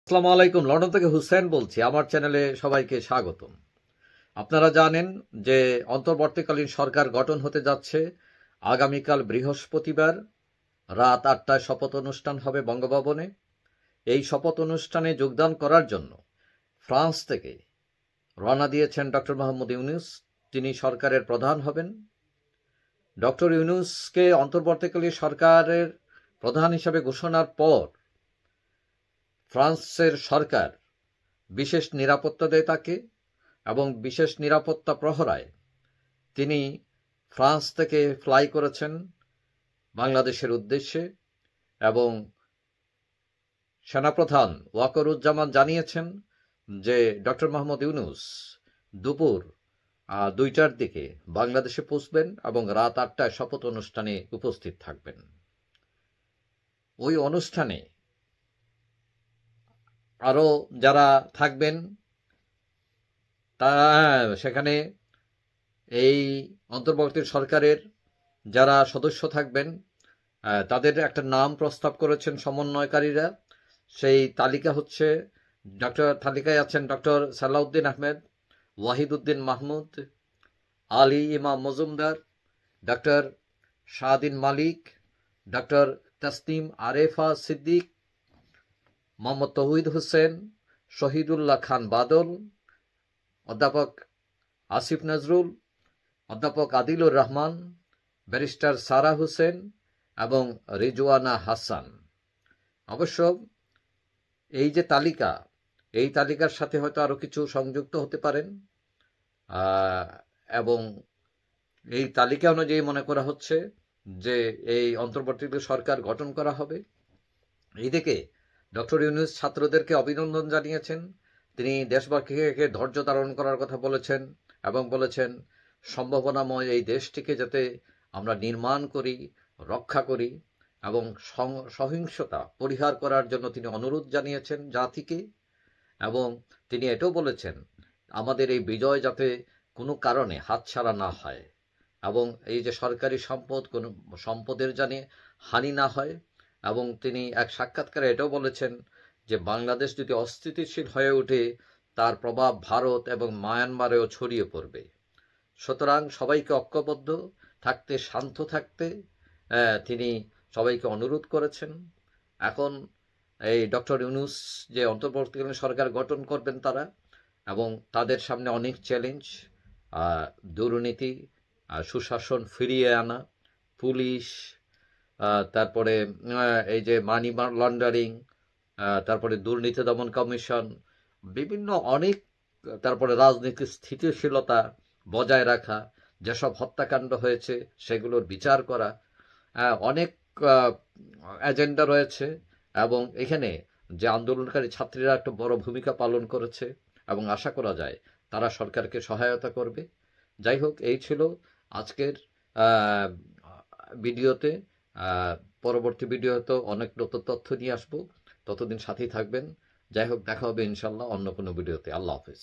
আসসালামু আলাইকুম। লন্ডন থেকে হুসেন বলছি। আমার চ্যানেলে সবাইকে স্বাগতম। আপনারা জানেন যে অন্তর্বর্তীকালীন সরকার গঠন হতে যাচ্ছে। আগামীকাল বৃহস্পতিবার রাত ৮টায় শপথ অনুষ্ঠান হবে বঙ্গভবনে। এই শপথ অনুষ্ঠানে যোগদান করার জন্য ফ্রান্স থেকে রওনা দিয়েছেন ডক্টর মোহাম্মদ ইউনূস। তিনি সরকারের প্রধান হবেন। ডক্টর ইউনূসকে অন্তর্বর্তীকালীন সরকারের প্রধান হিসেবে ঘোষণার পর ফ্রান্সের সরকার বিশেষ নিরাপত্তা দেয় তাকে, এবং বিশেষ নিরাপত্তা প্রহরায় তিনি ফ্রান্স থেকে ফ্লাই করেছেন বাংলাদেশের উদ্দেশ্যে। এবং সেনাপ্রধান ওয়াকরুজ্জামান জানিয়েছেন যে ডক্টর মোহাম্মদ ইউনূস দুপুর 2টার দিকে বাংলাদেশে পৌঁছবেন এবং রাত 8টায় শপথ অনুষ্ঠানে উপস্থিত থাকবেন। ওই অনুষ্ঠানে আরও যারা থাকবেন তারা সেখানে এই অন্তর্বর্তী সরকারের যারা সদস্য থাকবেন তাদের একটা নাম প্রস্তাব করেছেন সমন্বয়কারীরা। সেই তালিকা হচ্ছে তালিকায় আছেন ডক্টর সালাউদ্দিন আহমেদ, ওয়াহিদুদ্দিন মাহমুদ, আলী ইমাম মজুমদার, ডক্টর শাহদিন মালিক, ডক্টর তসনিম আরেফা সিদ্দিক, মোহাম্মদ তৌহিদ হোসেন, শহীদুল্লাহ খান বাদল, অধ্যাপক আসিফ নজরুল, অধ্যাপক আদিলুর রহমান, ব্যারিস্টার সারা হোসেন এবং রিজওয়ানা হাসান। অবশ্য এই যে তালিকা, এই তালিকার সাথে হয়তো আরও কিছু সংযুক্ত হতে পারেন, এবং এই তালিকা অনুযায়ী মনে করা হচ্ছে যে এই অন্তর্বর্তীকালীন সরকার গঠন করা হবে। এইদিকে ডক্টর ইউনূস ছাত্রদেরকে অভিনন্দন জানিয়েছেন। তিনি দেশবাসীকে ধৈর্য ধারণ করার কথা বলেছেন এবং বলেছেন সম্ভাবনাময় এই দেশটিকে যাতে আমরা নির্মাণ করি, রক্ষা করি, এবং সহিংসতা পরিহার করার জন্য তিনি অনুরোধ জানিয়েছেন জাতিকে। এবং তিনি এটাও বলেছেন আমাদের এই বিজয় যাতে কোনো কারণে হাতছাড়া না হয়, এবং এই যে সরকারি সম্পদ, কোনো সম্পদের জানে হানি না হয়। এবং তিনি এক সাক্ষাৎকারে এটাও বলেছেন যে বাংলাদেশ যদি অস্থিতিশীল হয়ে ওঠে তার প্রভাব ভারত এবং মায়ানমারেও ছড়িয়ে পড়বে। সুতরাং সবাইকে ঐক্যবদ্ধ থাকতে, শান্ত থাকতে তিনি সবাইকে অনুরোধ করেছেন। এখন এই ডক্টর ইউনূস যে অন্তর্বর্তীকালীন সরকার গঠন করবেন তারা, এবং তাদের সামনে অনেক চ্যালেঞ্জ, দুর্নীতি, সুশাসন ফিরিয়ে আনা, পুলিশ, তারপরে এই যে মানি লন্ডারিং, তারপরে দুর্নীতি দমন কমিশন, বিভিন্ন অনেক, তারপরে রাজনীতির স্থিতিশীলতা বজায় রাখা, যেসব হত্যাকাণ্ড হয়েছে সেগুলোর বিচার করা, অনেক এজেন্ডা রয়েছে। এবং এখানে যে আন্দোলনকারী ছাত্রীরা একটা বড় ভূমিকা পালন করেছে এবং আশা করা যায় তারা সরকারকে সহায়তা করবে। যাই হোক, এই ছিল আজকের ভিডিওতে। পরবর্তী ভিডিওতে অনেক নতুন তথ্য নিয়ে আসবো। ততদিন সাথেই থাকবেন। যাই হোক, দেখা হবে ইনশাল্লাহ অন্য কোনো ভিডিওতে। আল্লাহ হাফেজ।